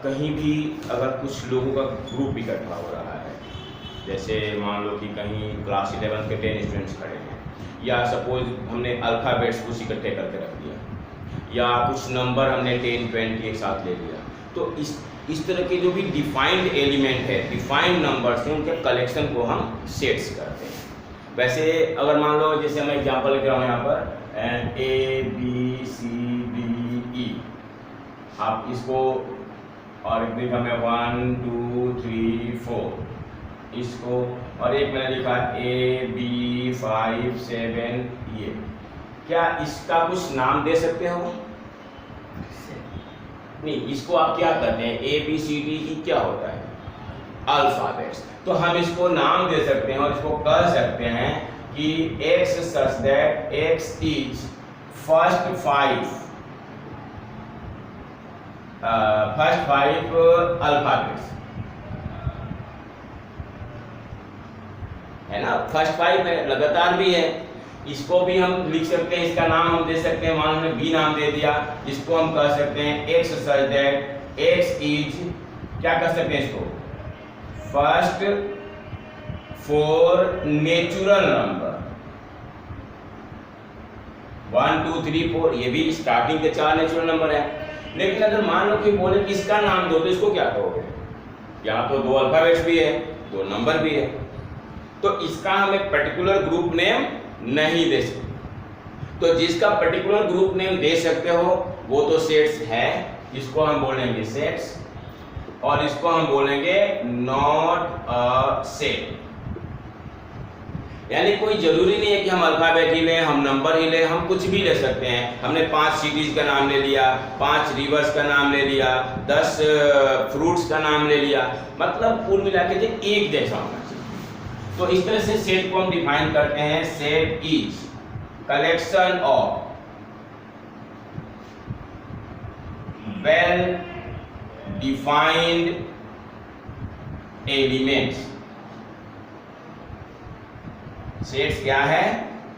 कहीं भी अगर कुछ लोगों का ग्रुप इकट्ठा हो रहा है, जैसे मान लो कि कहीं क्लास 11 के 10 स्टूडेंट्स खड़े हैं, या सपोज हमने अल्फ़ाबेट्स कुछ इकट्ठे करके रख दिया, या कुछ नंबर हमने 10 20 एक साथ ले लिया, तो इस तरह के जो भी डिफाइंड एलिमेंट है, डिफाइंड नंबर्स हैं, उनके कलेक्शन को हम सेट्स करते हैं। वैसे अगर मान लो जैसे मैं एग्जांपल लिख रहा हूँ यहाँ पर ABCDE, आप इसको और एक लिखा मैं 1 2 3 4 इसको, और एक मैंने लिखा AB5 7 ये, क्या इसका कुछ नाम दे सकते हो? नहीं, इसको आप क्या करते हैं, ABCD क्या होता है? अल्फाबेट्स। तो हम इसको नाम दे सकते हैं और इसको कह सकते हैं कि X such that X is first five alphabets, है ना, फर्स्ट 5 है, लगातार भी है। इसको भी हम लिख सकते हैं, इसका नाम हम दे सकते हैं, मान लो हमने B नाम दे दिया, इसको हम कह सकते हैं X such that X is, क्या कर सकते हैं इसको, फर्स्ट 4 नेचुरल नंबर 1 2 3 4, ये भी स्टार्टिंग के 4 नेचुरल नंबर है। लेकिन अगर मान लो कि बोले कि इसका नाम दो, तो इसको क्या कहोगे? यहाँ तो 2 अल्फाबेट्स भी है, 2 नंबर भी है, तो इसका हम एक पर्टिकुलर ग्रुप नेम नहीं दे सकते। तो जिसका पर्टिकुलर ग्रुप नेम दे सकते हो वो तो सेट्स है, इसको हम बोलेंगे सेट्स, और इसको हम बोलेंगे नॉट अ सेट। यानी कोई जरूरी नहीं है कि हम अल्फाबेट ही लें, हम नंबर ही लें, हम कुछ भी ले सकते हैं। हमने 5 सिटीज का नाम ले लिया, 5 रिवर्स का नाम ले लिया, 10 फ्रूट्स का नाम ले लिया, मतलब कुल मिला के एक जैसा होना चाहिए। तो इस तरह से सेट को हम डिफाइन करते हैं, set is collection of well defined elements. Sets क्या है?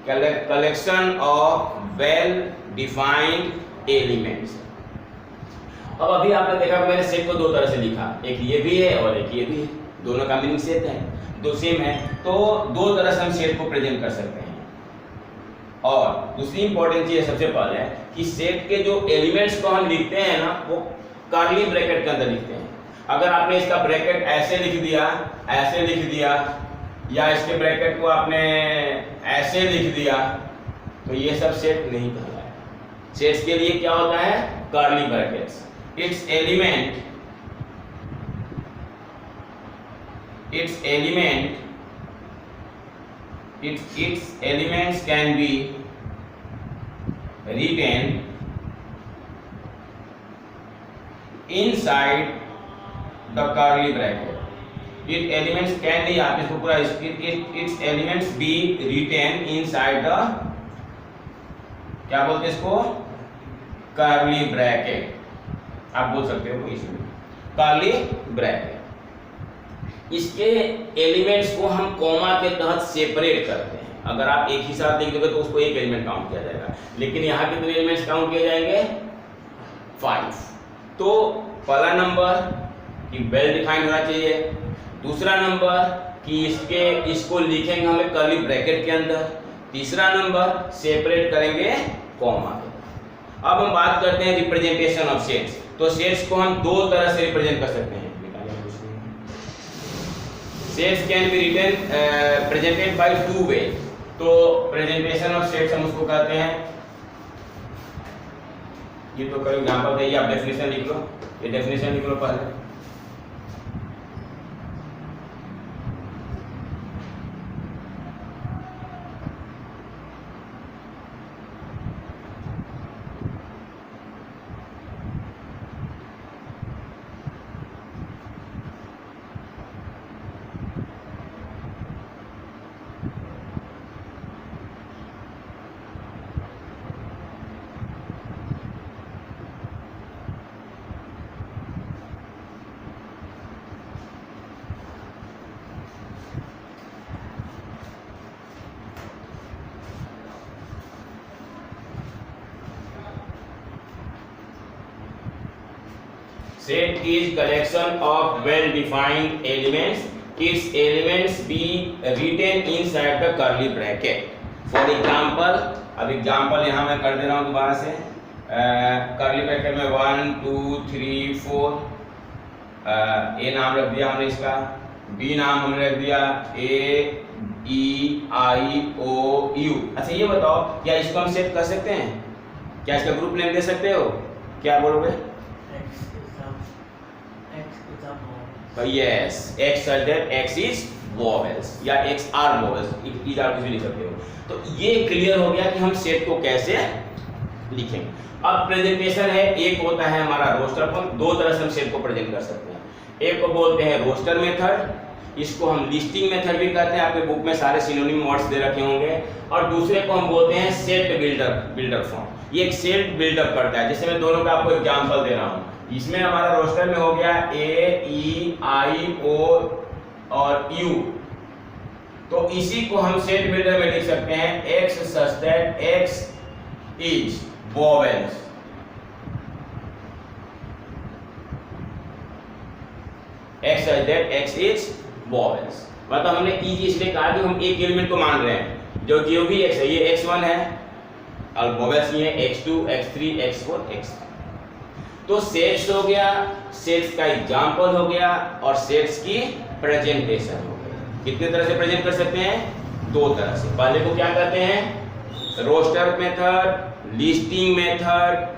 Collection of well defined elements. अब अभी आपने देखा मैंने सेट को 2 तरह से लिखा, एक ये भी है और एक ये भी है, दोनों का मीनिंग सेम है, दो सेम है, तो 2 तरह से हम सेट को प्रेजेंट कर सकते हैं। और दूसरी इंपॉर्टेंट चीज सबसे पहले है कि सेट के जो एलिमेंट्स को हम लिखते हैं ना, वो कर्ली ब्रैकेट के अंदर लिखते हैं। अगर आपने इसका ब्रैकेट ऐसे लिख दिया, ऐसे लिख दिया, या इसके ब्रैकेट को आपने ऐसे लिख दिया, तो ये सब सेट नहीं कहलाएगा। सेट्स के लिए क्या होता है? Curly brackets. its elements can be written inside the curly bracket. Its elements can be, आप इसको पूरा its elements be written inside the, क्या बोलते हैं इसको, कर्ली ब्रैकेट, आप बोल सकते हो इसमें कर्ली ब्रैकेट। इसके एलिमेंट्स को हम कॉमा के तहत सेपरेट करते हैं। अगर आप एक ही साथ लिख दोगे तो उसको एक एलिमेंट काउंट किया जाएगा, लेकिन यहाँ कितने एलिमेंट्स काउंट किए जाएंगे? 5। तो पहला नंबर कि वेल डिफाइंड होना चाहिए, दूसरा नंबर कि इसको लिखेंगे हमें कर्ली ब्रैकेट के अंदर, तीसरा नंबर सेपरेट करेंगे कॉमा के। अब हम बात करते हैं रिप्रेजेंटेशन ऑफ सेट्स। तो सेट्स को हम 2 तरह से रिप्रेजेंट कर सकते हैं। Sets can be written presented by 2 way. तो प्रेजेंटेशन ऑफ सेट्स हम उसको कहते हैं, ये तो कल एग्जांपल है, ये आप डेफिनेशन लिख लो, ये डेफिनेशन लिख लो पहले। Set is collection of well defined elements, its elements be written inside the curly bracket. For example, अब एग्जांपल यहां मैं कर दे रहा हूं दोबारा से। कर्ली ब्रैकेट में 1 2 3 4 ए नाम रख दिया हमने, इसका बी नाम हमने रख दिया, ए ई आई ओ यू। अच्छा ये बताओ, क्या इसको हम सेट कर सकते हैं? क्या इसका ग्रुप नेम दे सकते हो? क्या बोलोगे? Yes, x such that x is vowels या एक्स आर वोवेल्स, इज आप कुछ भी लिख सकते हो। तो ये क्लियर हो गया कि हम सेट को कैसे लिखेंगे। अब प्रेजेंटेशन है, एक होता है हमारा रोस्टर फंक्शन, दो तरह से हम सेट को प्रेजेंट कर सकते हैं। एक को बोलते हैं रोस्टर मेथड, इसको हम लिस्टिंग मेथड भी कहते हैं, आपके बुक में सारे सिनोनिम वर्ड्स दे रखे होंगे। और दूसरे को हम बोलते हैं सेट बिल्डर फॉर्म। ये एक सेट बिल्डअप करता है, जैसे मैं दोनों का आपको एग्जांपल दे रहा हूँ। इसमें हमारा रोस्टर में हो गया ए ई आई ओ और यू, तो इसी को हम सेट बिल्डर में लिख सकते हैं x such that x is vowels. X such that x is vowels. मतलब हमने इज इसलिए कहा कि हम एक एलिमेंट को मान रहे हैं, जो भी एक्स है, ये x1 है और वोवेल्स ये x2 x3 x4 x5। तो सेट्स हो गया, सेट्स का एग्जांपल हो गया और सेट्स की प्रेजेंटेशन हो गया। कितने तरह से प्रेजेंट कर सकते हैं? दो तरह से। पहले को क्या कहते हैं? Roster method, listing method.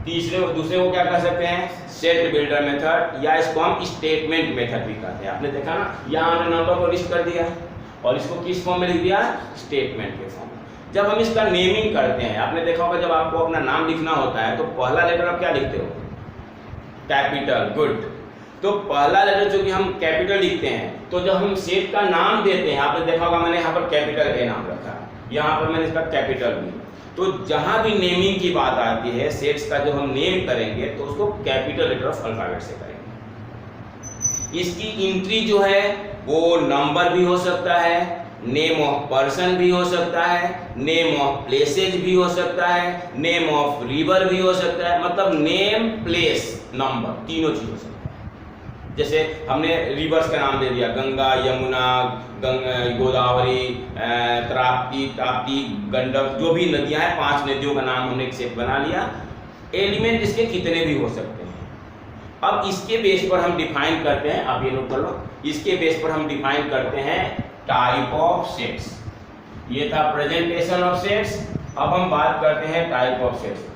दूसरे को क्या कह सकते हैं? सेट बिल्डर मेथड, या इसको हम स्टेटमेंट मेथड भी कहते हैं। आपने देखा ना, यहाँ हमने नंबर को लिस्ट कर दिया और इसको किस फॉर्म में लिख दिया? स्टेटमेंट के फॉर्म में। जब हम इसका नेमिंग करते हैं, आपने देखा होगा जब आपको अपना नाम लिखना होता है तो पहला लेटर आप क्या लिखते हो? कैपिटल। गुड। तो पहला लेटर जो कि हम कैपिटल लिखते हैं, तो जब हम सेट का नाम देते हैं, आपने देखा होगा मैंने यहाँ पर कैपिटल ए नाम रखा, यहाँ पर मैंने इसका कैपिटल बी। तो जहां भी नेमिंग की बात आती है, सेट्स का जो हम नेम करेंगे तो उसको कैपिटल लेटर ऑफ अल्फाबेट से करेंगे। इसकी एंट्री जो है वो नंबर भी हो सकता है, नेम ऑफ पर्सन भी हो सकता है, नेम ऑफ प्लेसेज भी हो सकता है, नेम ऑफ रिवर भी हो सकता है। मतलब नेम, प्लेस, नंबर, तीनों चीज हो सकता है। जैसे हमने रिवर्स का नाम दे दिया, गंगा, यमुना, गोदावरी, त्राप्ती, ताप्ती, गंडक, जो भी नदियां हैं, 5 नदियों का नाम हमने एक सेट बना लिया। एलिमेंट इसके कितने भी हो सकते हैं। अब इसके बेस पर हम डिफाइन करते हैं, आप ये नोट कर लो, इसके बेस पर हम डिफाइन करते हैं टाइप ऑफ सेट्स। ये था प्रेजेंटेशन ऑफ सेट्स। अब हम बात करते हैं टाइप ऑफ सेट्स।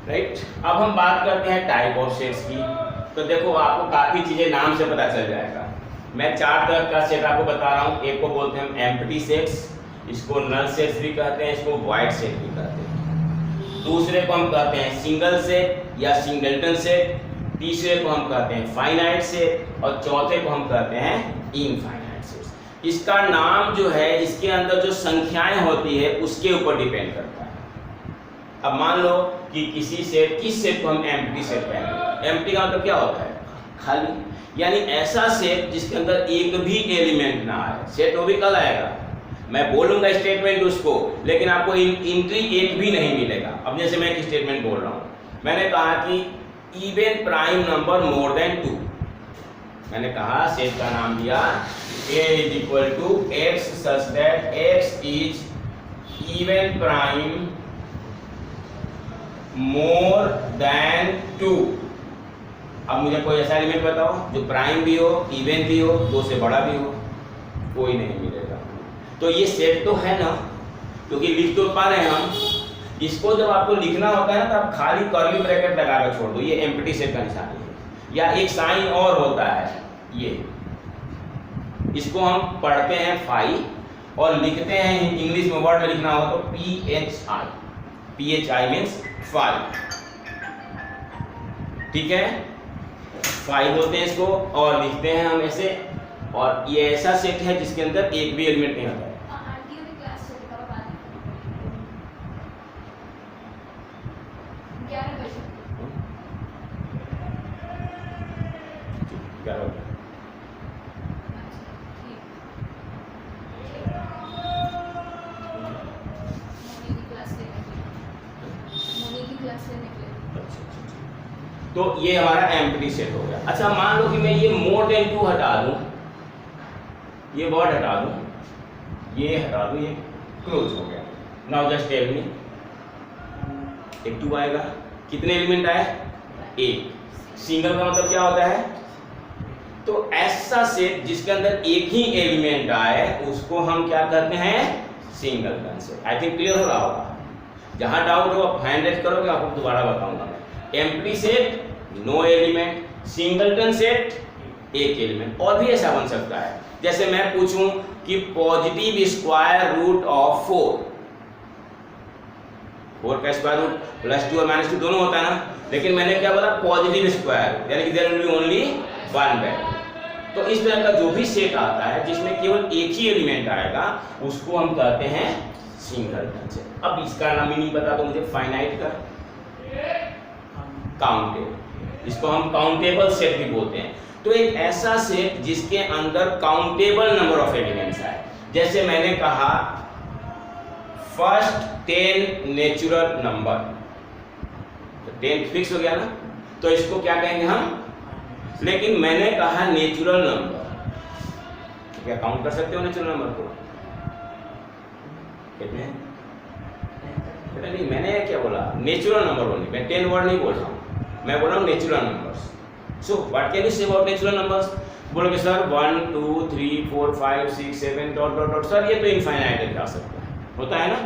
राइट। अब हम बात करते हैं टाइप ऑफ सेट्स की। तो देखो आपको काफी चीजें नाम से पता चल जाएगा। मैं 4 तरह का सेट आपको बता रहा हूँ। एक को बोलते हैं हम एम्प्टी सेट्स, इसको नल सेट्स भी कहते हैं, इसको वॉइड सेट भी कहते हैं। दूसरे को हम कहते हैं सिंगल सेट या सिंगलटन सेट। तीसरे को हम कहते हैं फाइनाइट सेट और चौथे को हम कहते हैं इनफाइनाइट सेट। इसका नाम जो है, इसके अंदर जो संख्याएं होती है उसके ऊपर डिपेंड करता है। अब मान लो कि किस सेट को हम एम्प्टी सेट कहेंगे। एम्प्टी का मतलब क्या होता है? खाली। यानी ऐसा सेट जिसके अंदर एक भी एलिमेंट ना आए, सेट वो भी कहलाएगा। मैं बोलूंगा स्टेटमेंट उसको, लेकिन आपको एंट्री एक भी नहीं मिलेगा। अब जैसे मैं एक स्टेटमेंट बोल रहा हूँ, मैंने कहा कि even prime number more than 2। मैंने कहा, सेट का नाम दिया a is equal to x such that x is even prime more than 2। अब मुझे कोई ऐसा एलिमेंट बताओ जो प्राइम भी हो, इवन भी हो, 2 से बड़ा भी हो। कोई नहीं मिलेगा। तो ये सेट तो है ना, क्योंकि लिख तो पा रहे हैं हम। इसको जब आपको लिखना होता है ना, तो आप खाली कर्ली ब्रैकेट लगा कर छोड़ दो, ये एम्प्टी सेट का निशानी है। या एक साइन और होता है, ये इसको हम पढ़ते हैं फाई और लिखते हैं इंग्लिश में, वर्ड में लिखना हो तो PHI। PHI मीन्स फाई, ठीक है, फाई बोलते हैं इसको। और लिखते हैं हम ऐसे। और ये ऐसा सेट है जिसके अंदर एक भी एलिमेंट नहीं आता है। तो ये हमारा एम्प्टी सेट हो गया। अच्छा, मान लो कि मैं ये मोर देन 2 हटा दूं, ये वर्ड हटा दूं, ये हटा दूं, ये क्लोज हो गया। नाउ जस्ट टेल मी, एक 2 आएगा, कितने एलिमेंट आए? एक। सिंगल का मतलब क्या होता है? तो ऐसा सेट जिसके अंदर एक ही एलिमेंट आए उसको हम क्या कहते हैं? Singleton set. I think clear हो रहा होगा। जहां डाउट हो आप हैंड रेज करोगे, आपको दोबारा बताऊंगा मैं। Empty set no element, singleton set एक एलिमेंट। और भी ऐसा बन सकता है, जैसे मैं पूछूं कि पॉजिटिव स्क्वायर रूट ऑफ 4 का स्क्वायर रूट +2 और -2 दोनों होता है ना, लेकिन मैंने क्या बोला? पॉजिटिव स्क्वायर, यानी कि there will be only 1 value. तो इस तरह का जो भी सेट आता है जिसमें केवल एक ही एलिमेंट आएगा उसको हम कहते हैं सिंगलटन सेट। अब इसका नाम मीनिंग बता दो मुझे, फाइनाइट का काउंटेबल, इसको हम काउंटेबल सेट भी बोलते हैं। तो एक ऐसा सेट जिसके अंदर काउंटेबल नंबर ऑफ एलिमेंट्स आए। जैसे मैंने कहा फर्स्ट 10 नेचुरल नंबर, तो 10 फिक्स हो गया ना, तो इसको क्या कहेंगे हम? लेकिन मैंने कहा नेचुरल नंबर, तो क्या काउंट कर सकते हो नेचुरल नंबर को? कितने? नहीं, मैंने क्या बोला? Natural number only. मैं 10 वर्ड नहीं बोल रहा हूँ, मैं बोल रहा हूँ natural numbers. So what can you say about natural numbers? बोलोगे sir 1 2 3 4 5 6 7 dot dot dot. Sir ये तो इनफाइनाइट जा सकता है, होता है ना।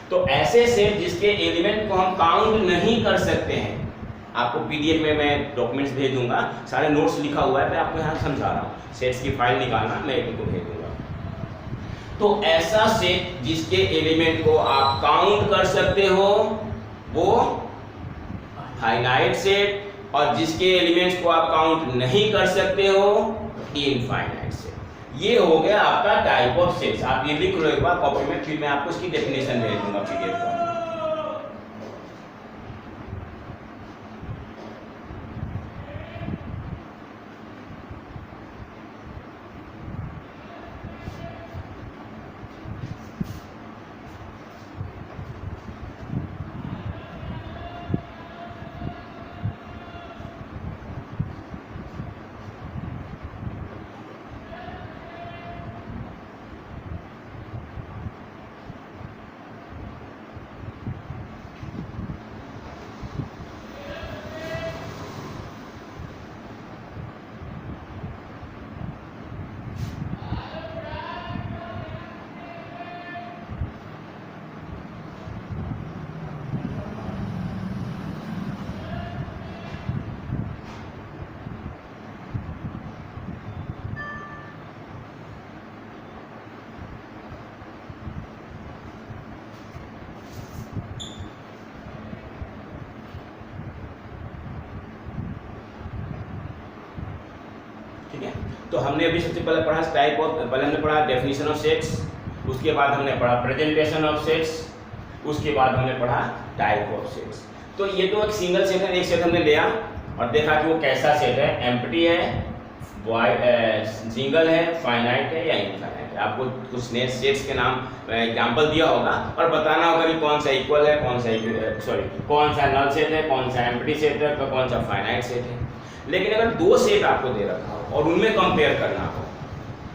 तो ऐसे सेट जिसके एलिमेंट को हम काउंट नहीं कर सकते हैं, आपको पीडीएफ में मैं डॉक्यूमेंट्स भेज दूंगा, सारे नोट्स लिखा हुआ है, मैं आपको यहाँ समझा रहा हूँ। सेट्स की फाइल निकालना, मैं इनको भेज दूंगा। तो ऐसा सेट जिसके एलिमेंट को आप काउंट कर सकते हो वो फाइनाइट सेट, और जिसके एलिमेंट्स को आप काउंट नहीं कर सकते हो इनफाइनाइट सेट। ये हो गया आपका टाइप ऑफ सेट्स। आप ये लिख लो एक बार कॉपी में, फिर मैं आपको इसकी डेफिनेशन भेज दूंगा पीडीएफ फॉर्म में। तो हमने अभी सबसे पहले पढ़ा टाइप ऑफ, पहले हमने पढ़ा डेफिनेशन ऑफ सेट्स, उसके बाद हमने पढ़ा प्रेजेंटेशन ऑफ सेट्स, उसके बाद हमने पढ़ा टाइप ऑफ सेट्स। तो ये तो एक सिंगल सेट है, एक सेट हमने लिया और देखा कि वो कैसा सेट है, एम्प्टी है, सिंगल है, फाइनाइट है या इनफाइनाइट है। आपको कुछ सेट्स के नाम एग्जांपल दिया होगा और बताना होगा कि कौन सा इक्वल है, कौन सा नल सेट है, कौन सा एम्प्टी सेट है, कौन सा फाइनाइट सेट है। लेकिन अगर दो सेट आपको दे रखा हो और उनमें कंपेयर करना हो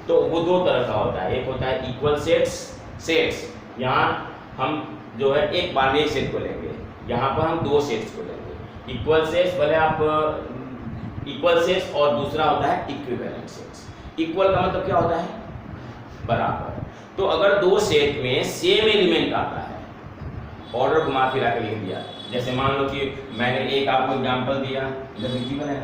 तो वो दो तरह का होता है। एक होता है इक्वल सेट्स, यहाँ हम जो है एक बार में एक सेट को लेंगे, यहाँ पर हम दो सेट्स को लेंगे। इक्वल सेट्स भले आप इक्वल सेट्स और दूसरा होता है इक्विवेलेंट सेट्स। इक्वल का मतलब क्या होता है? बराबर। तो अगर दो सेट में सेम एलिमेंट आता है, ऑर्डर घुमा फिरा के लिख दिया, जैसे मान लो कि मैंने एक आपको एग्जांपल दिया, इधर लिखिए ना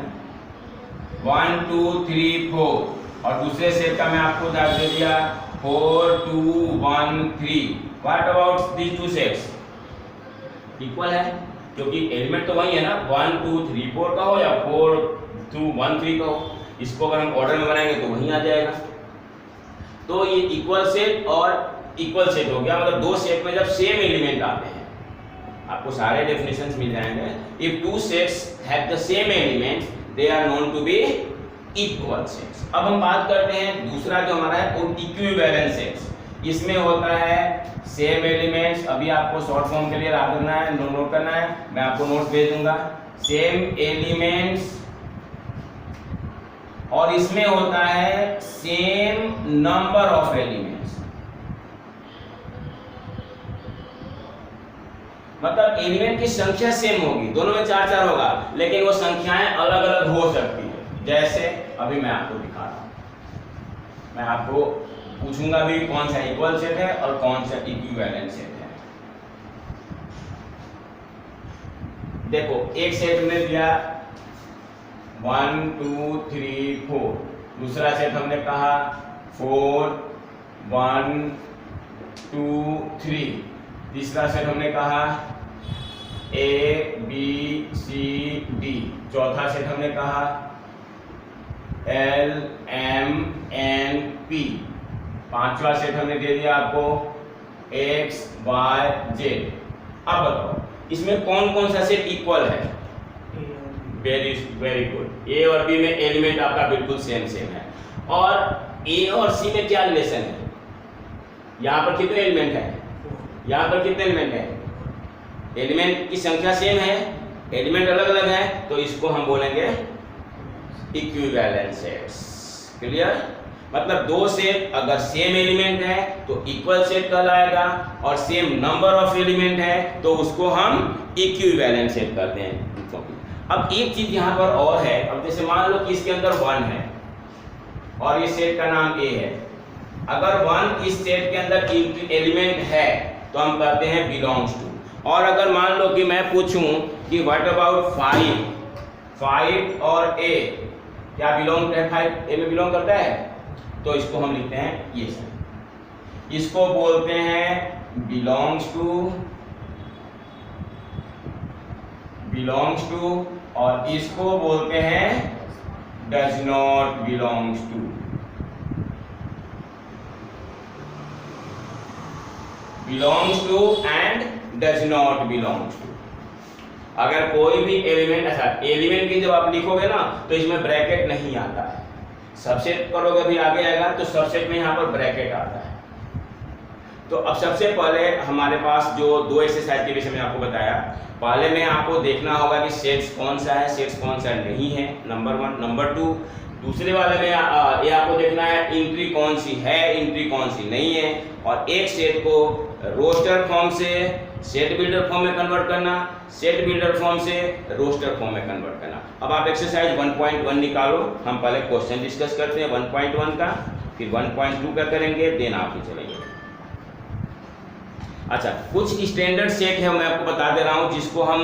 1 2 3 4 और दूसरे सेट का मैं आपको दे दिया 4 2 1 3। What about these two sets? Equal है, क्योंकि एलिमेंट तो वही है ना, 1 2 3 4 का हो या 4 2 1 3 का हो। इसको अगर हम ऑर्डर में बनाएंगे तो वही आ जाएगा। तो ये इक्वल सेट और इक्वल सेट हो गया, मतलब दो सेट में जब सेम एलिमेंट आते हैं, आपको सारे डेफिनेशंस मिल जाएंगे। If two sets have the same elements they are known to be equal sets. अब हम बात करते हैं दूसरा जो हमारा है वो इक्विवेलेंट सेट्स। इसमें होता है सेम एलिमेंट्स, अभी आपको शॉर्ट फॉर्म के लिए याद करना है, नोट करना है, मैं आपको नोट भेज दूंगा। सेम एलिमेंट्स और इसमें होता है सेम नंबर ऑफ एलिमेंट्स, मतलब एलिमेंट की संख्या सेम होगी, दोनों में 4 4 होगा, लेकिन वो संख्याएं अलग अलग हो सकती है। जैसे अभी मैं आपको दिखा रहा हूं, मैं आपको पूछूंगा भी कौन सा इक्वल सेट है और कौन सा इक्विवेलेंट सेट है। देखो एक सेट हमने दिया 1 2 3 4, दूसरा सेट हमने कहा 4 1 2 3, तीसरा सेट हमने कहा A B C D, चौथा सेट हमने कहा L M N P, पांचवा सेट हमने दे दिया आपको X Y Z। अब बताओ इसमें कौन कौन सा सेट इक्वल है? वेरी वेरी गुड, ए और बी में एलिमेंट आपका बिल्कुल सेम है। और ए और सी में क्या रिलेशन है? यहाँ पर कितने एलिमेंट है? यहाँ पर कितने एलिमेंट है? एलिमेंट की संख्या सेम है, एलिमेंट अलग अलग है, तो इसको हम बोलेंगे इक्विवेलेंट सेट्स। क्लियर? मतलब दो सेट अगर सेम एलिमेंट है तो इक्वल सेट कहलाएगा, और सेम नंबर ऑफ एलिमेंट है तो उसको हम इक्विवेलेंट सेट करते हैं। अब एक चीज यहाँ पर और है, अब जैसे मान लो कि इसके अंदर 1 है और ये सेट का नाम A है, अगर 1 इस सेट के अंदर एलिमेंट है तो हम कहते हैं बिलोंग्स टू। और अगर मान लो कि मैं पूछूं कि व्हाट अबाउट 5 और A, क्या बिलोंग है? 5 A में बिलोंग करता है, तो इसको हम लिखते हैं ये सब, इसको बोलते हैं बिलोंग्स टू, और इसको बोलते हैं does not belongs to. Belongs to and does not belongs to. अगर कोई भी एलिमेंट, अच्छा एलिमेंट की जब आप लिखोगे ना तो इसमें ब्रैकेट नहीं आता है, सबसेट करोगे भी आगे आएगा तो सबसेट में यहाँ पर ब्रैकेट आता है। तो अब सबसे पहले हमारे पास जो दो एक्सरसाइज के विषय में आपको बताया, पहले में आपको देखना होगा कि सेट्स कौन सा है, सेट्स कौन सा नहीं है, नंबर 1। नंबर 2, दूसरे वाले में ये आपको देखना है एंट्री कौन सी है, एंट्री कौन सी नहीं है, और एक सेट को रोस्टर फॉर्म से सेट बिल्डर फॉर्म में कन्वर्ट करना, सेट बिल्डर फॉर्म से रोस्टर फॉर्म में कन्वर्ट करना। अब आप एक्सरसाइज 1.1 निकालो, हम पहले क्वेश्चन डिस्कस करते हैं 1.1 का, फिर 1.2 का करेंगे, देन आप ही चलेंगे। अच्छा, कुछ स्टैंडर्ड सेट है, मैं आपको बता दे रहा हूँ, जिसको हम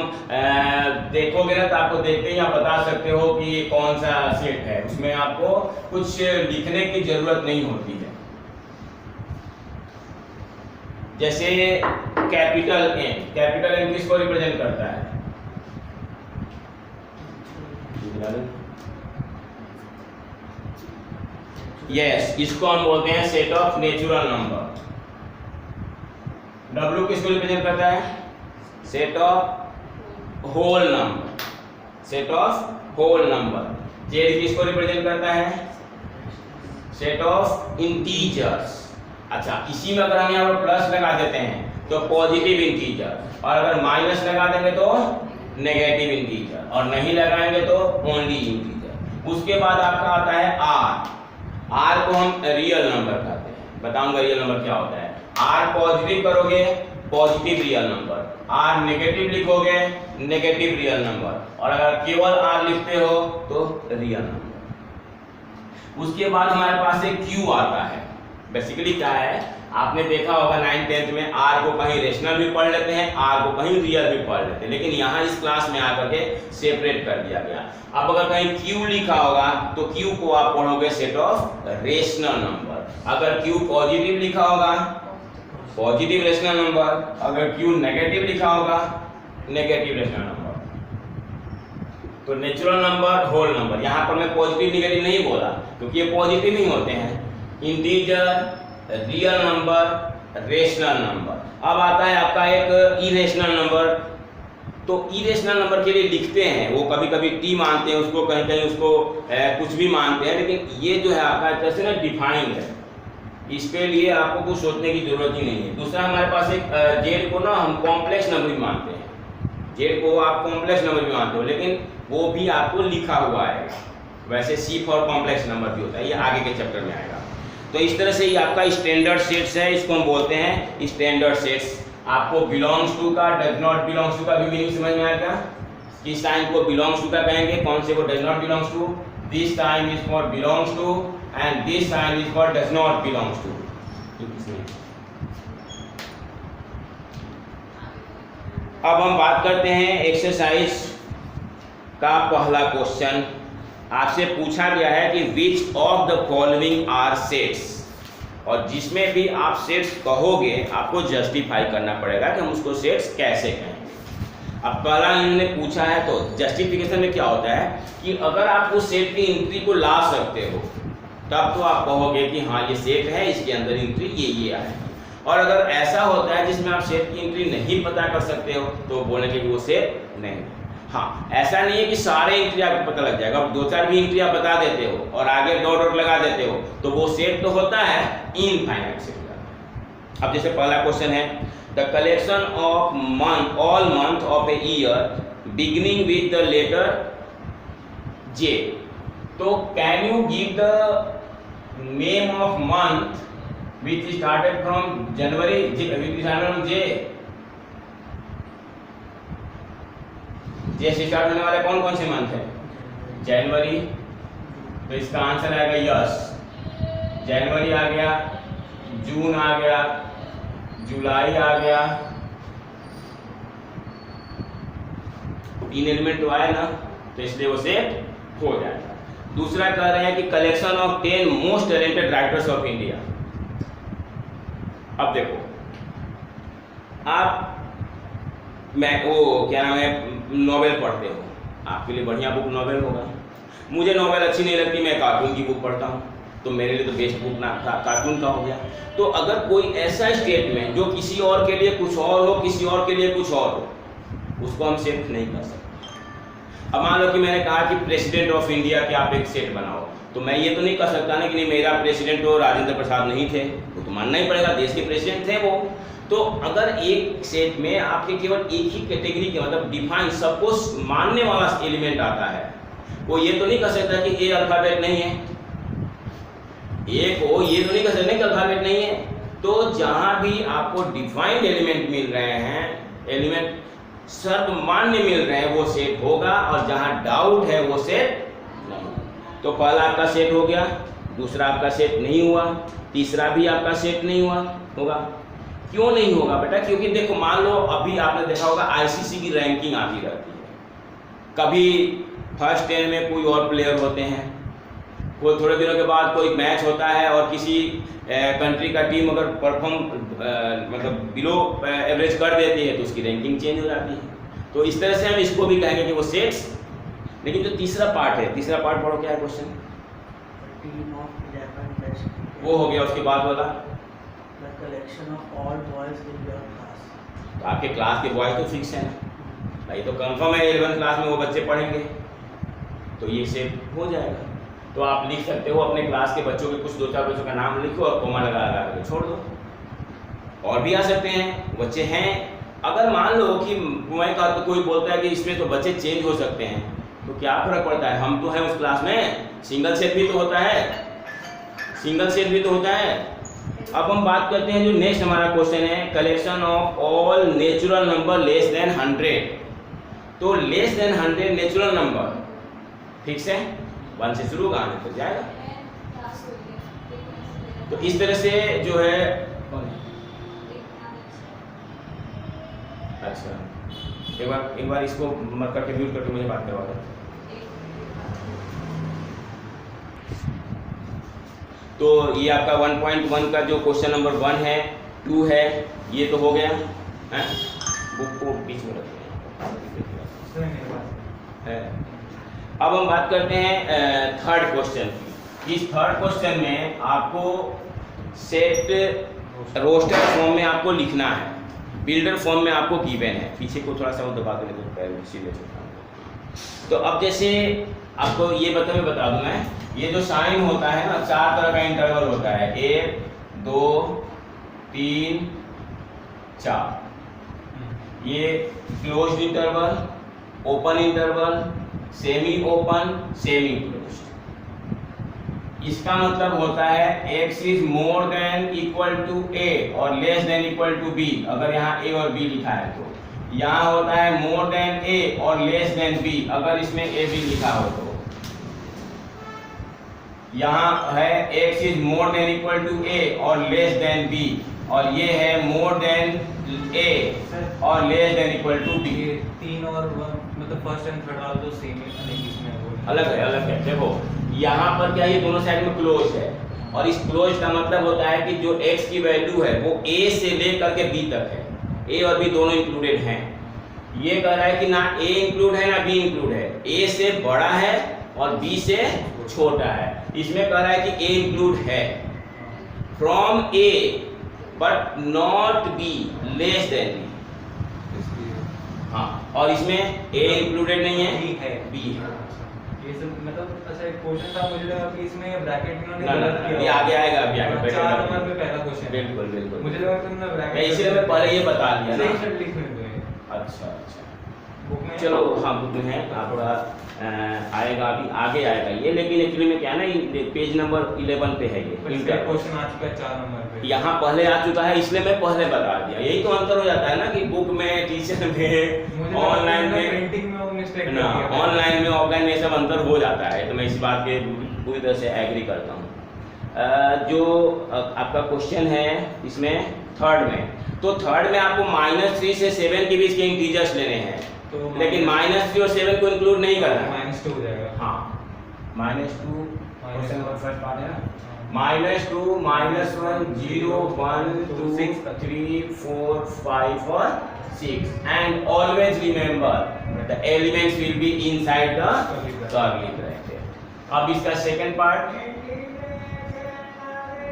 देखोगे ना तो आपको देखते ही आप बता सकते हो कि ये कौन सा सेट है। उसमें आपको कुछ लिखने की जरूरत नहीं होती है। जैसे कैपिटल एम किसको रिप्रेजेंट करता है? यस, इसको हम बोलते हैं set of natural number. W किसको रिप्रेजेंट करता है? Set of whole number, set of whole number. Z किसको रिप्रेजेंट करता है? Set of integers. अच्छा, इसी में अगर हम यहाँ पर प्लस लगा देते हैं तो पॉजिटिव इंटीजर, और अगर माइनस लगा देंगे तो नेगेटिव इंटीजर, और नहीं लगाएंगे तो ओनली इंटीजर। उसके बाद आपका आता है R को हम रियल नंबर कहते हैं। बताऊंगा रियल नंबर क्या होता है। R पॉजिटिव करोगे positive real number, R negative लिखोगे नेगेटिव रियल नंबर, और अगर केवल आर लिखते हो तो रियल नंबर। उसके बाद हमारे पास एक क्यू आता है। बेसिकली क्या है, आपने देखा होगा 9th 10th में आर को कहीं रेशनल भी पढ़ लेते हैं, आर को कहीं रियल भी पढ़ लेते हैं, लेकिन यहाँ इस क्लास में आकर के सेपरेट कर दिया गया। अब अगर कहीं क्यू लिखा होगा तो क्यू को आप पढ़ोगे सेट ऑफ रेशनल नंबर। अगर क्यू पॉजिटिव लिखा होगा पॉजिटिव रेशनल नंबर, अगर क्यू नेगेटिव लिखा होगा नेगेटिव रेशनल नंबर। तो नेचुरल नंबर, होल नंबर, यहाँ पर मैं पॉजिटिव नेगेटिव नहीं बोला क्योंकि ये पॉजिटिव ही होते हैं। Integer, real number, rational number. अब आता है आपका एक इरेशनल नंबर। तो इरेशनल नंबर के लिए लिखते हैं, वो कभी कभी टी मानते हैं उसको, कहीं कहीं उसको कुछ भी मानते हैं, लेकिन ये जो है आपका जैसे ना डिफाइंड है, इसके लिए आपको कुछ सोचने की जरूरत ही नहीं है। दूसरा हमारे पास एक जेड को ना हम कॉम्प्लेक्स नंबर भी मानते हैं, जेड को आप कॉम्प्लेक्स नंबर भी मानते हो, लेकिन वो भी आपको लिखा हुआ है। वैसे सी फॉर कॉम्प्लेक्स नंबर भी होता है, ये आगे के चैप्टर में आएगा। तो इस तरह से ये आपका स्टैंडर्ड सेट्स है, इसको हम बोलते हैं स्टैंडर्ड सेट्स। आपको बिलोंग्स टू का, डज नॉट बिलोंग्स टू का भी मीनिंग समझ में आएगा। किस टाइम को बिलोंग्स टू का कहेंगे, कौन से को does not belongs to. This time is for belongs to and this time is for does not belongs to. अब हम बात करते हैं एक्सरसाइज का पहला क्वेश्चन। आपसे पूछा गया है कि which of the following are sets, और जिसमें भी आप सेट्स कहोगे आपको जस्टिफाई करना पड़ेगा कि हम उसको सेट्स कैसे कहेंगे। अब पहला इन्होंने पूछा है, तो जस्टिफिकेशन में क्या होता है कि अगर आप उस सेट की एंट्री को ला सकते हो तब तो आप कहोगे कि हाँ ये सेट है, इसके अंदर एंट्री ये आएगी। और अगर ऐसा होता है जिसमें आप सेट की एंट्री नहीं पता कर सकते हो तो बोलेंगे कि वो सेट नहीं। हाँ, ऐसा नहीं है कि सारे एंट्री आपको पता लग जाएगा। अब 2-4 भी एंट्री आप बता देते हो और आगे डॉट डॉट लगा देते हो तो वो सेट तो होता है, इनफाइनाइट सेट। अब जैसे पहला क्वेश्चन है, the collection of month, all month of a year beginning with the letter J. तो can you give the name of month which started from January, which started from J. J से start होने वाले कौन कौन से month है? जनवरी, तो इसका आंसर आएगा यस। जनवरी आ गया, जून आ गया, जुलाई आ गया, 3 एलिमेंट तो आए ना, तो इसलिए वो सेट हो जाएगा। दूसरा कह रहे हैं कि collection of 10 most talented writers of India. अब देखो आप, मैं वो क्या नाम है, नॉवेल पढ़ते हो, आपके लिए बढ़िया बुक नॉवेल होगा। मुझे नॉवेल अच्छी नहीं लगती, मैं कार्टून की बुक पढ़ता हूँ, तो मेरे लिए तो बेस्ट बुक ना कार्टून का हो गया। तो अगर कोई ऐसा स्टेटमेंट जो किसी और के लिए कुछ और हो, किसी और के लिए कुछ और हो, उसको हम सेट नहीं कर सकते। अब मान लो कि मैंने कहा कि प्रेसिडेंट ऑफ इंडिया के आप एक सेट बनाओ, तो मैं ये तो नहीं कर सकता ना कि नहीं मेरा प्रेसिडेंट तो राजेंद्र प्रसाद नहीं थे, वो तो मानना ही पड़ेगा, देश के प्रेसिडेंट थे वो। तो अगर एक सेट में आपके केवल एक ही कैटेगरी के मतलब डिफाइन सबको मानने वाला एलिमेंट आता है, वो ये तो नहीं कर सकता कि ए अल्फाबेट नहीं है, ए को ये तो नहीं कर सकता कि अल्फाबेट नहीं है। तो जहां भी आपको डिफाइंड एलिमेंट मिल रहे हैं, एलिमेंट सर्वमान्य मिल रहे हैं, वो सेट होगा, और जहां डाउट है वो सेट नहीं। तो पहला आपका सेट हो गया, दूसरा आपका सेट नहीं हुआ, तीसरा भी आपका सेट नहीं हुआ होगा। क्यों नहीं होगा बेटा? क्योंकि देखो मान लो अभी आपने देखा होगा आईसीसी की रैंकिंग आती रहती है, कभी फर्स्ट 10 में कोई और प्लेयर होते हैं, कोई थोड़े दिनों के बाद कोई मैच होता है और किसी कंट्री का टीम अगर परफॉर्म मतलब बिलो एवरेज कर देती है तो उसकी रैंकिंग चेंज हो जाती है। तो इस तरह से हम इसको भी कहेंगे कि वो सेट्स। लेकिन जो तीसरा पार्ट है, तीसरा पार्ट पढ़ो, क्या है क्वेश्चन? वो हो गया, उसके बाद वाला collection of all boys in your class. तो आपके क्लास के बॉयज तो फिक्स है ना भाई, तो कंफर्म है 11th क्लास में वो बच्चे पढ़ेंगे, तो ये सेट हो जाएगा। तो आप लिख सकते हो अपने क्लास के बच्चों के कुछ 2-4 बच्चों का नाम लिखो और कोमा लगा लगा के छोड़ दो, और भी आ सकते हैं बच्चे हैं। अगर मान लो कि मैं कहा तो कोई बोलता है कि इसमें तो बच्चे चेंज हो सकते हैं, तो क्या फर्क पड़ता है, हम तो हैं उस क्लास में। सिंगल सेट भी तो होता है, सिंगल सेट भी तो होता है। अब हम बात करते हैं जो नेक्स्ट हमारा क्वेश्चन है, collection of all natural number less than 100। तो less than 100 natural number fix है, 1 से शुरू होगा, आगे तक जाएगा। तो इस तरह से जो है, अच्छा एक बार इसको मत करके म्यूट करके मुझे बात करवा दो। तो ये आपका 1.1 का जो क्वेश्चन नंबर 1 है, 2 है, ये तो हो गया है। बुक को बीच में रखते हैं। अब हम बात करते हैं थर्ड क्वेश्चन की। इस थर्ड क्वेश्चन में आपको सेट रोस्टर फॉर्म में आपको लिखना है, बिल्डर फॉर्म में आपको गिवन है। पीछे को थोड़ा सा वो दबा के तो पैर सीधे से। तो अब जैसे आपको ये बता दूं मैं, ये जो साइन होता है ना, 4 तरह का इंटरवल होता है, 1 2 3 4। ये closed interval, open interval, semi open, semi closed. इसका मतलब होता है x is more than equal to a और less than equal to b। अगर यहाँ a और b लिखा है तो यहाँ होता है मोर देन a और लेस देन b, अगर इसमें a b लिखा हो तो। यहाँ है x is more than equal to a और लेस देन b, और ये है मोर देन a और less than equal to b। 3 और 1 मतलब फर्स्ट एंड थर्ड वाला तो सेम है, नहीं इसमें वो अलग है। देखो यहाँ पर क्या, ये दोनों साइड में क्लोज है, और इस क्लोज का मतलब होता है कि जो x की वैल्यू है वो a से लेकर के b तक है, a और b दोनों इंक्लूडेड हैं। ये कह रहा है कि ना a इंक्लूड है ना b इंक्लूड है, a से बड़ा है और b से छोटा है। इसमें कह रहा है कि a इंक्लूड है from a but not b less than b। हाँ, और इसमें a इंक्लूडेड नहीं है, b है। ये सब मतलब अच्छा एक क्वेश्चन था, मुझे लगा कि इसमें ब्रैकेट इन्होंने ना गलत किया। ये आगे आएगा, अभी आगे 4 नंबर पे पहला क्वेश्चन। बिल्कुल मुझे लगा कि तुमने ब्रैकेट, इसलिए मैं पहले ये बता दिया ना। सही शब्द लिखने दो ये। अच्छा बुक में चलो, हाँ बुक में है, थोड़ा आएगा, अभी आगे आएगा ये, लेकिन एक्चुअली में क्या है ना, पेज नंबर 11 पे है ये क्वेश्चन आ चुका है 4 नंबर पे, यहाँ पहले आ चुका है, इसलिए मैं पहले बता दिया। यही तो अंतर हो जाता है ना कि बुक में, टीचर में, ऑनलाइन में, प्रिंटिंग में वो मिस्टेक ना ऑनलाइन में ऑफलाइन में सब अंतर हो जाता है। तो मैं इस बात के पूरी तरह से एग्री करता हूँ। जो आपका क्वेश्चन है इसमें थर्ड में, तो थर्ड में आपको -3 से 7 के बीच के इंटीजर्स लेने हैं, तो लेकिन -3 और 7 को इंक्लूड नहीं करना है। -2 हो जाएगा। हाँ, -2 क्वेश्चन नंबर फर्स्ट पार्ट है ना, -2 -1 0 1 2 3 4 5 और 6, and always remember the elements will be inside the curly bracket। अब इसका second part,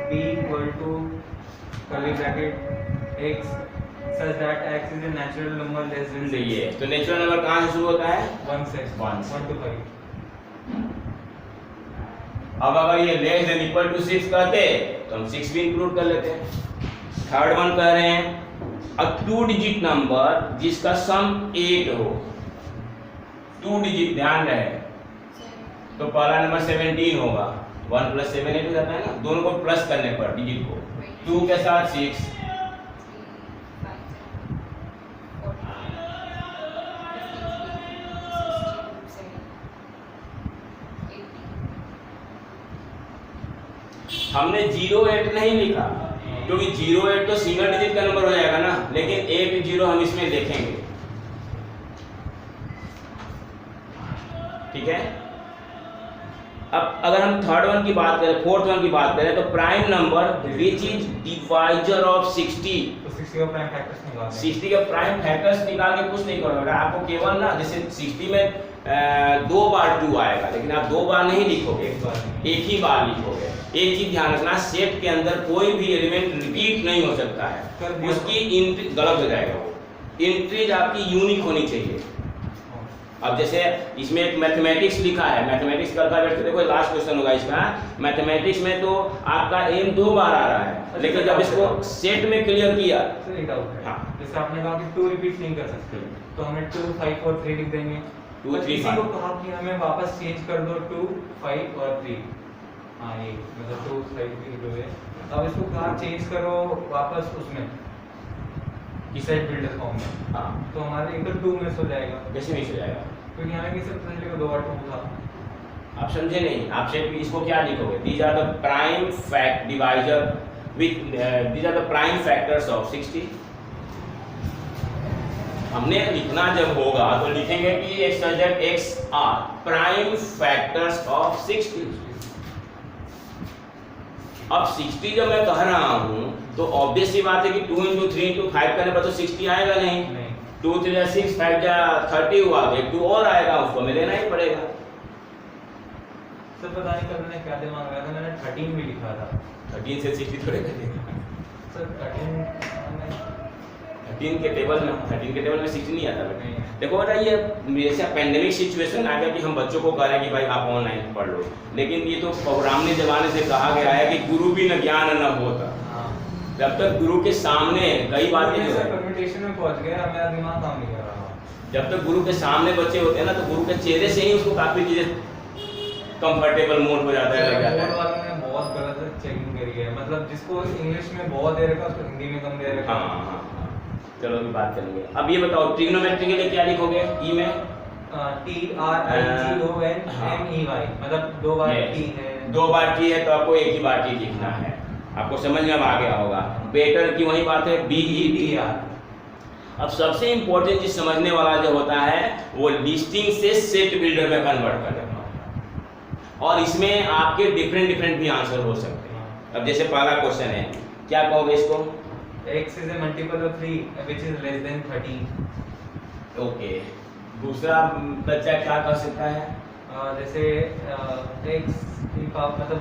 b equal to curly bracket x such that x is a natural number less than 6। ये तो natural number कहाँ से शुरू होता है? 1 से 1 to 5। अब अगर ये लेस देन इक्वल टू 6 कहते तो हम 6 भी इंक्लूड कर लेते। थर्ड वन कह रहे हैं अ 2 डिजिट नंबर जिसका सम 8 हो, 2 डिजिट, ध्यान रहे, तो पहला नंबर 17 होगा, 1 + 7 8 हो जाता है ना, दोनों को प्लस करने पर डिजिट को 2 के साथ 6, हमने 08 नहीं लिखा क्योंकि 08 तो सिंगल डिजिट का नंबर हो जाएगा ना, लेकिन 80 हम इसमें देखेंगे, ठीक है। अब अगर हम थर्ड वन की बात करें, फोर्थ वन की बात करें, तो prime number which is divisor of 60, तो 60 का प्राइम फैक्टर्स निकाल 60 के प्राइम फैक्टर्स निकाल के कुछ नहीं करोगे, आपको केवल ना, जैसे 60 में 2 बार 2 आएगा, लेकिन आप 2 बार नहीं लिखोगे, एक ही बार लिखोगे। एक चीज ध्यान रखना, सेट के अंदर कोई भी एलिमेंट रिपीट नहीं हो सकता है, उसकी एंट्री गलत हो जाएगा, वो एंट्रीज आपकी यूनिक होनी चाहिए। अब जैसे इसमें एक मैथमेटिक्स लिखा है, मैथमेटिक्स का अल्फाबेट, देखो लास्ट क्वेश्चन होगा इसका, मैथमेटिक्स में तो आपका एम 2 बार आ रहा है, लेकिन जब इसको सेट में क्लियर किया, सर एक डाउट है, हाँ। जैसे आपने कहा कि 2 रिपीट नहीं कर सकते, तो हमें 2 5 और 3 लिख देंगे, 2 3 किसी को कहा कि हमें वापस चेंज कर दो 2 5 और 3, हाँ ये मतलब 2 5 भी लिखोगे, अब इसको कहाँ चेंज करो वापस उसमें सेट बिल्डर फॉर्म में, हाँ तो हमारे इक्वल टू मिस हो जाएगा, कैसे मिस हो जाएगा? क्योंकि हमें किसी पता चलेगा 2 और 2 था। आप समझे नहीं? आप सिर्फ इसको क्या लिखोगे? These are the prime fact divisor with these are the prime factors of 60। हमने लिखना जब होगा तो लिखेंगे कि x such that x are prime factors of 60। अब 60 जब मैं कह रहा हूं तो ऑब्वियस सी बात है कि 2 into 3 into 5 करने पर तो 60 आएगा नहीं। 2 3 जा 6 5 जा 30 हुआ, तो एक 2 और आएगा, उसको हमें लेना ही पड़ेगा। सर पता नहीं कल मैंने क्या दिमाग लगाया था, मैंने 13 भी लिखा था। 13 से 60 थोड़े करेगा। सर 13 के टेबल में 60 नहीं आता बेटा। देखो बेटा, ये जैसे पेंडेमिक सिचुएशन आ गया कि हम बच्चों को कह रहे हैं कि भाई आप ऑनलाइन पढ़ लो, लेकिन ये तो पुराने जमाने से कहा गया है कि गुरु भी न ज्ञान न होता। जब तक गुरु के सामने कई बातें जो है परम्यूटेशन में पहुंच गया, मेरा दिमाग काम नहीं कर रहा। जब तक गुरु के सामने बच्चे होते हैं ना, तो गुरु के चेहरे से ही उसको काफी चीजें कंफर्टेबल मोड हो जाता है, लग जाता है। बोर्ड वालों ने बहुत गलत चेकिंग करी है, मतलब जिसको इंग्लिश में बहुत दे रखा उसको हिंदी में कम दे रखा। हाँ, चलो अभी बात करेंगे। अब ये बताओ ट्रिग्नोमेट्री के लिए क्या लिखोगे? ई में TRIGONMEY, मतलब 2 बार T है, 2 बार T है तो आपको एक ही बार T लिखना है। आपको समझ में आ गया होगा। बेटर की वही बात है, BETR। अब सबसे इंपॉर्टेंट चीज समझने वाला जो होता है वो लिस्टिंग से सेट बिल्डर में कन्वर्ट करना, और इसमें आपके डिफरेंट भी आंसर हो सकते हैं। अब जैसे पहला क्वेश्चन है, क्या कहोगे इसको? x is a multiple of 3 which is less than 13। Okay, दूसरा बच्चा क्या कर सकता है? जैसे x की पावर मतलब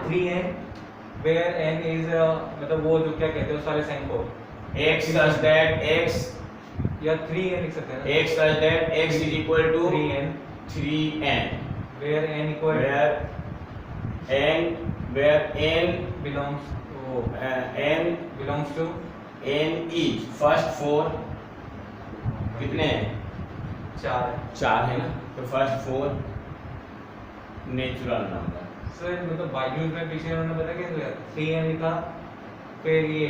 3 है, where n is मतलब वो जो क्या कहते हैं उस वाले साइन को x such that x या 3n लिख सकते हैं ना, x such that x is equal to 3n, where n equal where n belongs to n is first 4 कितने हैं? 4 है ना, तो फर्स्ट 4 नेचुरल नंबर। सर मतलब बायजूस में पीछे उन्होंने पता कैसे लिखा, 3n लिखा, फिर ये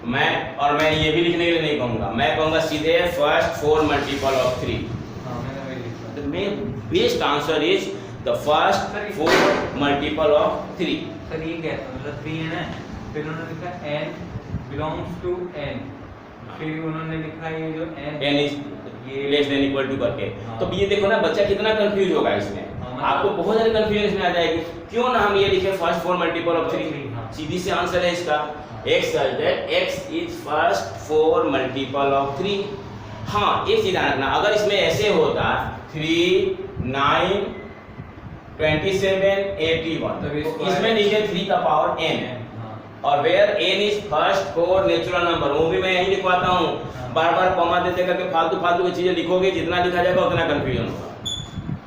मैं ये भी लिखने के लिए नहीं कहूँगा, मैं कहूँगा सीधे फर्स्ट 4 मल्टीपल ऑफ 3। हाँ मैंने वही लिखा। The main best answer is the first 4 multiple of 3। Sir ये क्या है, मतलब 3n है, फिर उन्होंने लिखा n belongs to n, फिर उन्होंने लिखा ये जो n is less than equal to करके। तो ये देखो ना बच्चा कितना कंफ्यूज होगा इसमें, आपको बहुत सारे कंफ्यूजन इसमें आ जाएगी। क्यों ना हम ये लिखे फर्स्ट 4 मल्टीपल ऑफ 3, सीधी से आंसर है इसका x such that x is first 4 multiple of 3। हाँ एक चीज ध्यान रखना, अगर इसमें ऐसे होता 3 9 27 81 तो इसमें लिखे 3 का पावर n, और where n is first 4 natural number, वो भी मैं यही लिखवाता हूँ। बार बार कॉमा देते करके फालतू की चीजें लिखोगे, जितना लिखा जाएगा उतना कंफ्यूजन होगा।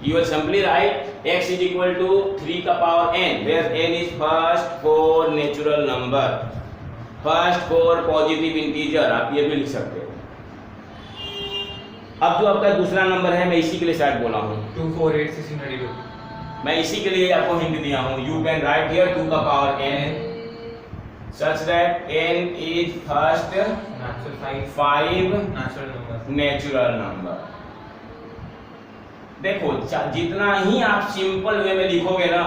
You will simply write x is equal to 3 का power n, where n is first 4 natural number, first 4 positive integer, आप ये भी लिख सकते हो। अब जो आपका दूसरा नंबर है, मैं इसी के लिए शायद बोला हूँ 2 4 8 16 32, मैं इसी के लिए आपको हिंट दिया हूँ। यू कैन राइट हियर 2 का power n such that n is first natural 5 natural number। Natural number. देखो जितना ही आप सिंपल वे में लिखोगे ना,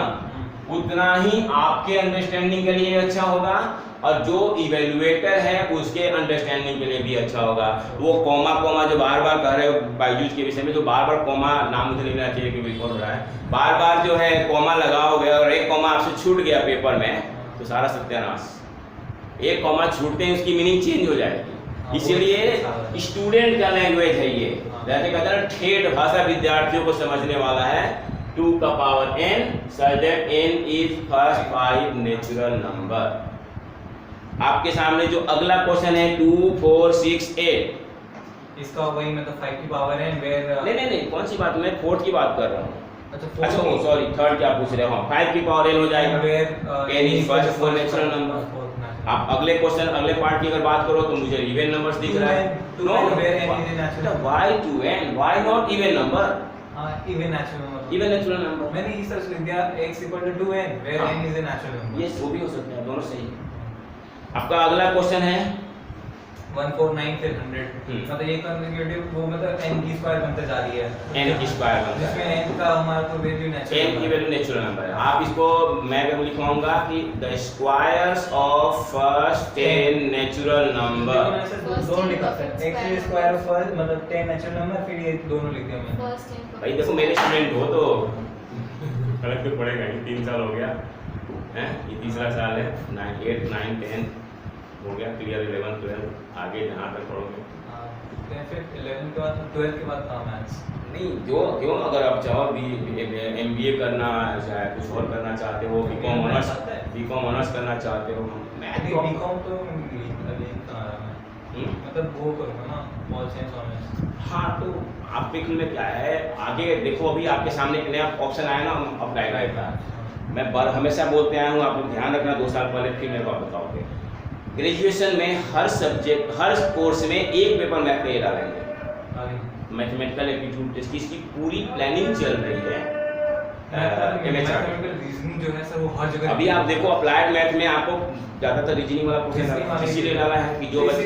उतना ही आपके अंडरस्टैंडिंग के लिए अच्छा होगा, और जो इवेल्युएटर है उसके अंडरस्टैंडिंग के लिए भी अच्छा होगा। वो कॉमा जो बार बार कह रहे हो बायजूस के विषय में, जो बार बार कॉमा नाम मुझे लेना चाहिए कि रिकॉर्ड हो रहा है, बार बार जो है कॉमा लगाओगे और एक कॉमा आपसे छूट गया पेपर में तो सारा सत्यानाश। एक कॉमा छूटते हैं उसकी मीनिंग चेंज हो जाएगी। इसीलिए स्टूडेंट का लैंग्वेज है ये, जैसे कहते हैं ठेठ भाषा विद्यार्थियों को समझने वाला है। 2 का power n such that n is first 5 natural number. आपके सामने जो अगला क्वेश्चन है 2 4 6 8, इसका वही मतलब 5 की पावर है, वेयर नहीं कौन सी बात, मैं 4 की बात कर रहा हूँ। अच्छा सॉरी 3rd क्या पूछ रहे हो? 5 की पावर n हो जाएगा, where n is first 4 natural number. आप अगले क्वेश्चन अगले पार्ट की अगर बात करो तो मुझे इवन नंबर्स दिख रहा है। No, why 2n, why not even number? Even natural number. Even natural number. मैंने इस तरह से लिख दिया x equal to 2n where हाँ। n is a natural number. ये वो भी हो सकता है, दोनों सही है। आपका अगला क्वेश्चन है 149 फिर 100 मतलब ये कंसेक्यूटिव वो मतलब n की स्क्वायर बनते जा रही है, n की स्क्वायर बनता है, जिसमें n का हमारा तो वैल्यू n नेचुरल की वैल्यू नेचुरल नंबर है। आप इसको मैं क्या लिखवाऊंगा कि the squares of first 10 natural number. मैंने सिर्फ दोनों लिखा था, x की स्क्वायर ऑफ फर्स्ट मतलब 10 नेचुरल नंबर, फिर ये दोनों लिख दिया मैंने। भाई देखो मेरे स्टूडेंट हो तो फर्क तो पड़ेगा ही, 3 साल हो गया हैं, ये तीसरा साल है, 9 8 9 10 हो गया क्लियर, 11 12 आगे जहाँ तक पढ़ोगे। फिर 11 के बाद 12 के बाद था मैथ्स। नहीं जो क्यों अगर आप चाहो MBA करना चाहे कुछ और करना चाहते हो, बीकॉम ऑनर्स करना चाहते हो, मैथ तो बीकॉम तो अभी करा रहा मैं, मतलब वो करूँगा ना पॉल साइंस ऑनर्स। हाँ तो आपके फिल्म में क्या है आगे देखो, अभी आपके सामने एक नया ऑप्शन आया ना अप्लाई का। मैं हमेशा बोलते आया हूँ, आप लोग ध्यान रखना, 2 साल पहले फिर मेरे को आप बताओगे। ग्रेजुएशन में हर सब्जेक्ट हर कोर्स में एक पेपर मैथ का ये डालेंगे, मैथमेटिकल एप्टीट्यूड टेस्ट की इसकी पूरी प्लानिंग चल रही है। रीजनिंग जो है सर वो हर जगह अभी आप देखो अप्लाइड मैथ में आपको ज़्यादातर रीजनिंग वाला क्वेश्चन इसीलिए डाला है कि जो बच्चे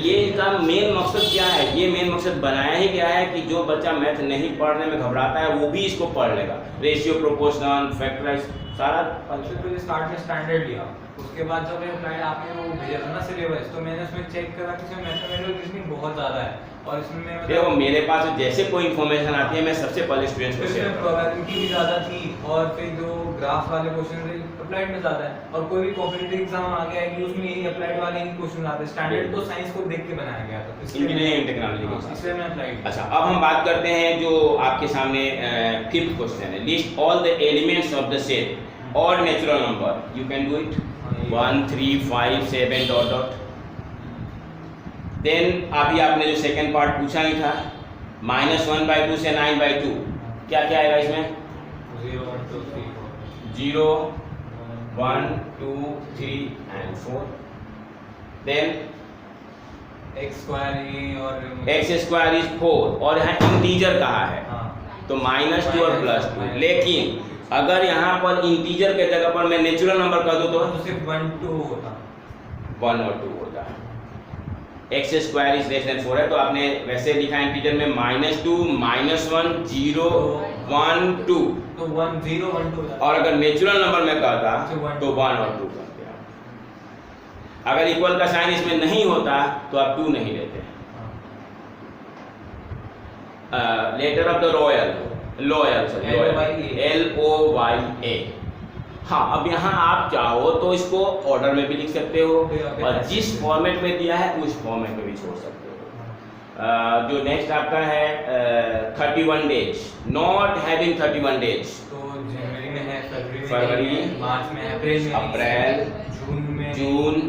ये इनका मेन मकसद क्या है, ये मेन मकसद बनाया ही क्या है कि जो बच्चा मैथ नहीं पढ़ने में घबराता है वो भी इसको पढ़ लेगा। रेशियो, प्रोपोर्शनल, फैक्टराइज सारा तो स्टार्ट में स्टैंडर्ड लिया, उसके बाद जब अप्लाइड आपने वो भेजा था ना सिलेबस, तो मैंने उसमें चेक करा कि इसमें मैथमेटिकल रीजनिंग बहुत ज़्यादा है और इसमें देखो मेरे पास जैसे कोई इन्फॉर्मेशन आती है मैं सबसे पहले स्टूडेंट्स को शेयर इसमें प्रोबेबिलिटी भी ज़्यादा थी और फिर जो ग्राफ वाले क्वेश्चन थे अप्लाइड में ज़्यादा है, और कोई भी कॉम्पिटिटिव एग्जाम आ गया है कि उसमें यही अप्लाइड वाले ही क्वेश्चन आते हैं। स्टैंडर्ड तो साइंस को देख के बनाया गया था, इंजीनियरिंग टेक्नोलॉजी के हिसाब से। इसलिए मैं अप्लाइड। अच्छा अब हम बात करते हैं जो आपके सामने 5th क्वेश्चन है, list all the elements of the set odd natural number, you can do it 1 3 5 7 dot dot. Then अभी आपने जो सेकंड पार्ट पूछा ही था -1/2 से 9/2, क्या क्या आएगा इसमें? 0 1 2 3 0 1 2 3 and 4। देन x² और x² इज 4 और यहाँ इंटीजर कहा है हाँ तो -2 और +2। लेकिन अगर यहाँ पर इंटीजर के जगह पर मैं नेचुरल नंबर कर दूं तो सिर्फ 1 2 होता, 1 और 2 होता है। x² इज लेस देन 4 है तो आपने वैसे लिखा इंटीजर में -2 -1 0 1 2, तो 1 0 1 2 होता। और अगर नेचुरल नंबर में कहता तो 1 और 2 करते हैं। अगर इक्वल का साइन इसमें नहीं होता तो आप 2 नहीं लेते। Letter of the loyal LOYA। हाँ अब यहाँ आप चाहो तो इसको ऑर्डर में भी लिख सकते हो और जिस फॉर्मेट में दिया है उस फॉर्मेट में भी छोड़ सकते हो। जो नेक्स्ट आपका है 31 डेज, नॉट हैविंग 31 डेज, तो जनवरी में है, फरवरी फरवरी, में, मार्च में, अप्रैल में, अप्रैल, जून में, जून